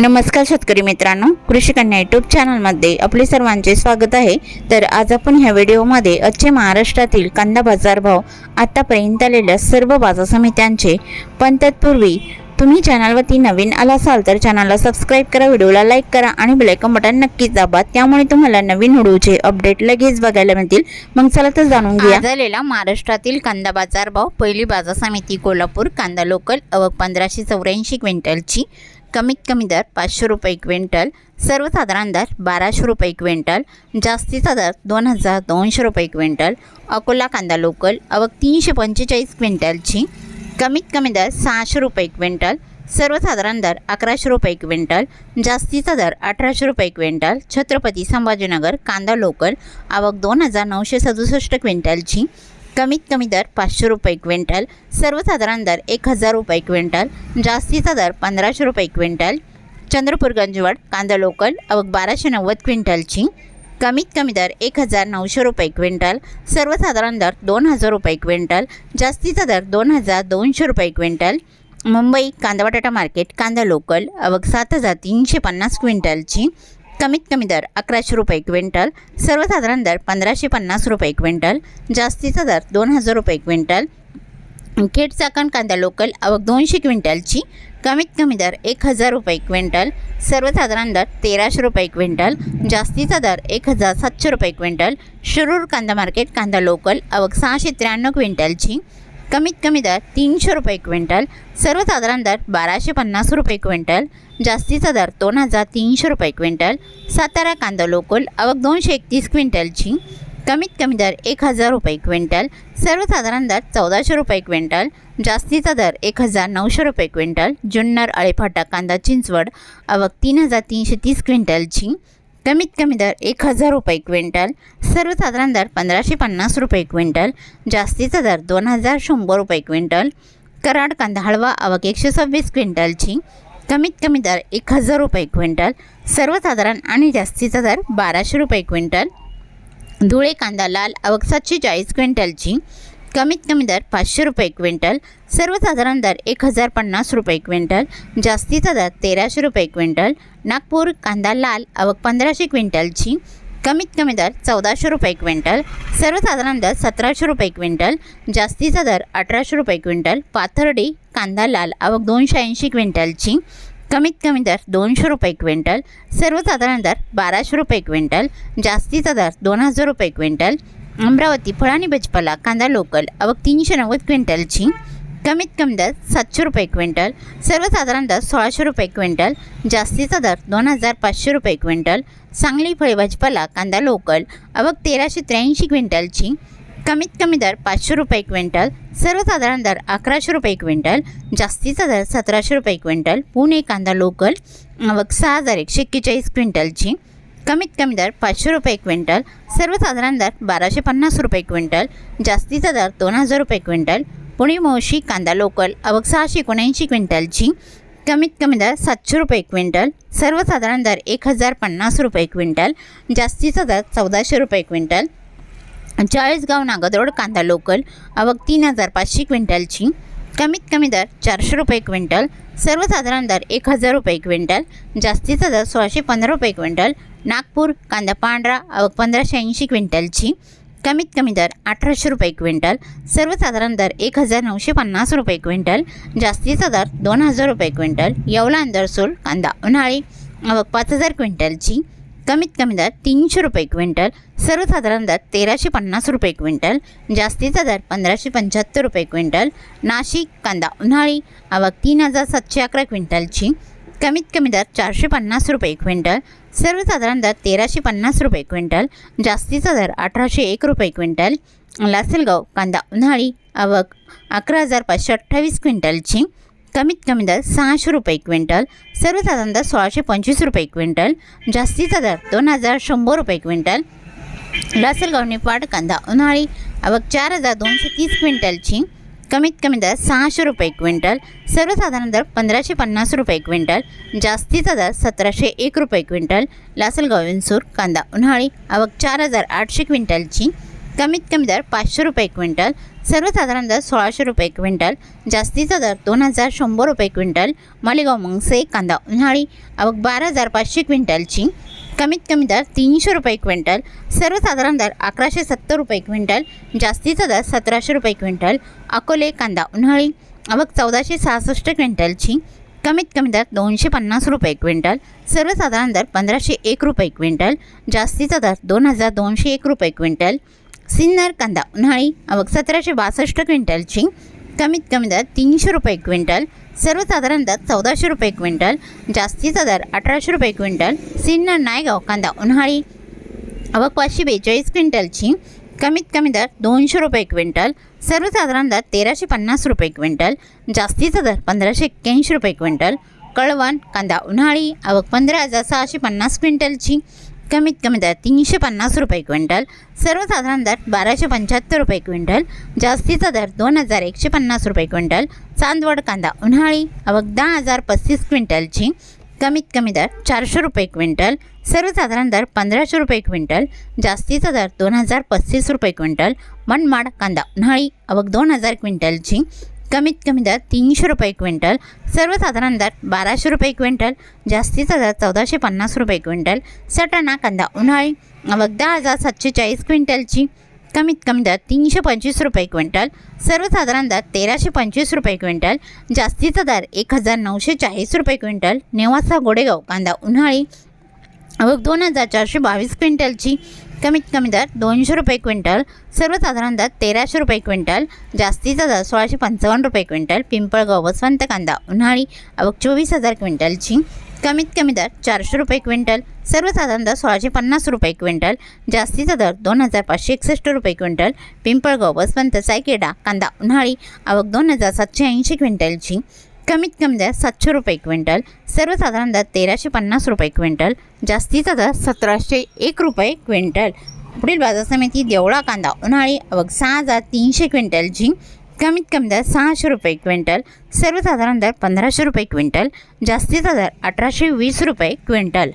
नमस्कार शेतकरी मित्रांनो, कृषी कन्या यूट्यूब चॅनलमध्ये आपले सर्वांचे स्वागत आहे। तर आज आपण ह्या व्हिडिओमध्ये आजचे महाराष्ट्रातील कांदा बाजार भाव, आतापर्यंत आलेल्या सर्व बाजार समित्यांचे, पण तत्पूर्वी तुम्ही चॅनलवरती नवीन आला असाल तर चॅनलला सबस्क्राइब करा, व्हिडिओला लाईक करा आणि बेल आयकॉन बटन नक्कीच दाबा, त्यामुळे तुम्हाला नवीन व्हिडिओचे अपडेट लगेच बघायला मिळतील। मग चला तर जाणून घेऊया झालेला महाराष्ट्रातील कांदा बाजार भाव। पहिली बाजार समिती कोल्हापूर, कांदा लोकल आवक 1584 क्विंटलची, कमीत कमी दर 500 रुपये क्विंटल, सर्वसाधारण दर 1200 रुपये क्विंटल, जास्तीचा दर 2200 रुपये क्विंटल। अकोला कांदा लोकल आवक 345 क्विंटलची, कमीत कमी दर 600 रुपये क्विंटल, सर्वसाधारण दर 1100 रुपये क्विंटल, जास्तीचा दर 1800 रुपये क्विंटल। छत्रपती संभाजीनगर कांदा लोकल आवक 2967 क्विंटलची, कमीत कमी दर 500 रुपये क्विंटल, सर्वसाधारण दर 1000 रुपये क्विंटल, जास्तीचा दर 1500 रुपये क्विंटल। चंद्रपूर गंजवड कांदा लोकल आवक 1290 क्विंटलची, कमीत कमी दर 1900 रुपये क्विंटल, सर्वसाधारण दर 2000 रुपये क्विंटल, जास्तीचा दर 2200 रुपये क्विंटल। मुंबई कांदा बटाटा मार्केट कांदा लोकल आवक 7350 क्विंटलची, कमीत कमी दर 1100 रुपये क्विंटल, सर्वसाधारण दर 1550 रुपये क्विंटल, जास्तीचा दर 2000 रुपये क्विंटल। खेड चाकण कांदा लोकल आवक 200 क्विंटलची, कमीत कमी दर 1000 रुपये क्विंटल, सर्वसाधारण दर 1300 रुपये क्विंटल, जास्तीचा दर 1700 रुपये क्विंटल। शिरूर कांदा मार्केट कांदा लोकल आवक 693 क्विंटलची, कमीत कमी दर 300 रुपये क्विंटल, सर्वसाधारण दर 1250 रुपये क्विंटल, जास्तीचा दर 2300 रुपये क्विंटल। सातारा कांदा लोकल आवक 231 क्विंटलची, कमीत कमी दर 1000 रुपये क्विंटल, सर्वसाधारण दर 1400 रुपये क्विंटल, जास्तीचा दर 1900 रुपये क्विंटल। जुन्नर आळेफाटा कांदा चिंचवड आवक 3330 क्विंटलची, कमीत कमी दर 1000 रुपये क्विंटल, सर्वसाधारण दर 1550 रुपये क्विंटल, जास्तीचा दर 2100 रुपये क्विंटल। कराड कांदा हळवा आवक 126 क्विंटलची, कमीत कमी दर 1000 रुपये क्विंटल, सर्वसाधारण आणि जास्तीचा दर 1200 रुपये क्विंटल। धुळे कांदा लाल आवक 740 क्विंटलची, कमीत कमी दर 500 रुपये क्विंटल, सर्वसाधारण दर 1050 रुपये क्विंटल, जास्तीचा दर 1300 रुपये क्विंटल। नागपूर कांदा लाल आवक 1500 क्विंटलची, कमीत कमी दर 1400 रुपये क्विंटल, सर्वसाधारण दर 1700 रुपये क्विंटल, जास्तीचा दर 1800 रुपये क्विंटल। पाथर्डी कांदा लाल आवक 280 क्विंटलची, कमीत कमी दर 200 रुपये क्विंटल, सर्वसाधारण दर 1200 रुपये क्विंटल, जास्तीचा दर 2000 रुपये क्विंटल। अमरावती फळ आणि भाजीपाला कांदा लोकल आवक 390 क्विंटलची, कमीत कमी दर 700 रुपये क्विंटल, सर्वसाधारण दर 1600 रुपये क्विंटल, जास्तीचा दर 2500 रुपये क्विंटल। सांगली फळे भाजीपाला कांदा लोकल आवक 1383 क्विंटलची, कमीत कमी दर 500 रुपये क्विंटल, सर्वसाधारण दर 1100 रुपये क्विंटल, जास्तीचा दर 1700 रुपये क्विंटल। पुणे कांदा लोकल आवक 6141 क्विंटलची, कमीत कमी दर 500 रुपये क्विंटल, सर्वसाधारण दर 1250 रुपये क्विंटल, जास्तीचा दर 2000 रुपये क्विंटल। पुणे मोशी कांदा लोकल आवक 679 क्विंटलची, कमीत कमी दर 700 रुपये क्विंटल, सर्वसाधारण दर 1050 रुपये क्विंटल, जास्तीचा दर 1400 रुपये क्विंटल। चाळीसगाव नागदरोड कांदा लोकल आवक 3500 क्विंटलची, कमीत कमी दर 400 रुपये क्विंटल, सर्वसाधारण दर 1000 रुपये क्विंटल, जास्तीचा दर 1615 रुपये क्विंटल। नागपूर कांदा पांढरा आवक 1580 क्विंटलची, कमीत कमी दर 1800 रुपये क्विंटल, सर्वसाधारण दर 1950 रुपये क्विंटल, जास्तीचा दर 2000 रुपये क्विंटल। येवला अंदरसूल कांदा उन्हाळी आवक 5000 क्विंटलची, कमीत कमी दर 300 रुपये क्विंटल, सर्वसाधारण दर 1350 रुपये क्विंटल, जास्तीचा दर 1575 रुपये क्विंटल। नाशिक कांदा उन्हाळी आवक 3711 क्विंटलची, कमीत कमी दर 450 रुपये क्विंटल, सर्वसाधारण दर 1350 रुपये क्विंटल, जास्तीचा दर 1801 रुपये क्विंटल। लासलगाव कांदा उन्हाळी आवक 11528 क्विंटलची, कमीत कमी दर 600 रुपये क्विंटल, सर्वसाधारण दर 1625 रुपये क्विंटल, जास्तीचा दर 2100 रुपये क्विंटल। लासलगाव निफाड कांदा उन्हाळी आवक 4230 क्विंटलची, कमीत कमी दर 600 रुपये क्विंटल, सर्वसाधारण दर 1550 रुपये क्विंटल, जास्तीचा दर 1701 रुपये क्विंटल। लासलगाव विंचूर कांदा उन्हाळी आवक 4800 क्विंटलची, कमीत कमी दर 500 रुपये क्विंटल, सर्वसाधारण दर 1600 रुपये क्विंटल, जास्तीचा दर 2100 रुपये क्विंटल। मालेगाव मंगसे कांदा उन्हाळी आवक 12500 क्विंटलची, कमीत कमी दर 300 रुपये क्विंटल, सर्वसाधारण दर 1170 रुपये क्विंटल, जास्तीचा दर 1700 रुपये क्विंटल। अकोले कांदा उन्हाळी आवक 1466 क्विंटलची, कमीत कमी दर 250 रुपये क्विंटल, सर्वसाधारण दर 1501 रुपये क्विंटल, जास्तीचा दर 2201 रुपये क्विंटल। सिन्नर कांदा उन्हाळी आवक 1762 क्विंटलची, कमीत कमी दर 300 रुपये क्विंटल, सर्वसाधारण दर 1400 रुपये क्विंटल, जास्तीचा दर 1800 रुपये क्विंटल। सिन्नर नायगाव कांदा उन्हाळी आवक 542 क्विंटलची, कमीत कमी दर 200 रुपये क्विंटल, सर्वसाधारण दर 1350 रुपये क्विंटल, जास्तीचा दर 1581 रुपये क्विंटल। कळवण कांदा उन्हाळी आवक 15650 क्विंटलची, कमीत कमी दर 350 रुपये क्विंटल, सर्वसाधारण दर 1275 रुपये क्विंटल, जास्तीचा दर 2150 रुपये क्विंटल। चांदवड कांदा उन्हाळी आवक 10035 क्विंटलची, कमीत कमी दर 400 रुपये क्विंटल, सर्वसाधारण दर 1500 रुपये क्विंटल, जास्तीचा दर 2035 रुपये क्विंटल। मनमाड कांदा उन्हाळी आवक 2000 क्विंटलची, कमीत कमी दर 300 रुपये क्विंटल, सर्वसाधारण दर 1200 रुपये क्विंटल, जास्तीचा दर 1450 रुपये क्विंटल। सटाणा कांदा उन्हाळी आवक 10740 क्विंटलची, कमीत कमी दर 325 रुपये क्विंटल, सर्वसाधारण दर 1325 रुपये क्विंटल, जास्तीचा दर 1940 रुपये क्विंटल। नेवासा गोडेगाव कांदा उन्हाळी आवक 2422 क्विंटलची, कमीत कमी दर 200 रुपये क्विंटल, सर्वसाधारण दर 1300 रुपये क्विंटल, जास्तीचा दर 1655 रुपये क्विंटल। पिंपळगाव वसंत कांदा उन्हाळी आवक 24000 क्विंटलची, कमीत कमी दर 400 रुपये क्विंटल, सर्वसाधारण दर 1650 रुपये क्विंटल, जास्तीचा दर 2561 रुपये क्विंटल। पिंपळगाव वसंत सायकेडा कांदा उन्हाळी आवक 2780 क्विंटलची, कमीत कमी दर 700 रुपये क्विंटल, सर्वसाधारण दर 1350 रुपये क्विंटल, जास्तीचा दर 1701 रुपये क्विंटल। पुढील बाजार समिती देवळा कांदा उन्हाळी आवक 6300 क्विंटलची, कमीत कमी दर 600 रुपये क्विंटल, सर्वसाधारण दर 1500 रुपये क्विंटल, जास्तीचा दर 1820 रुपये क्विंटल।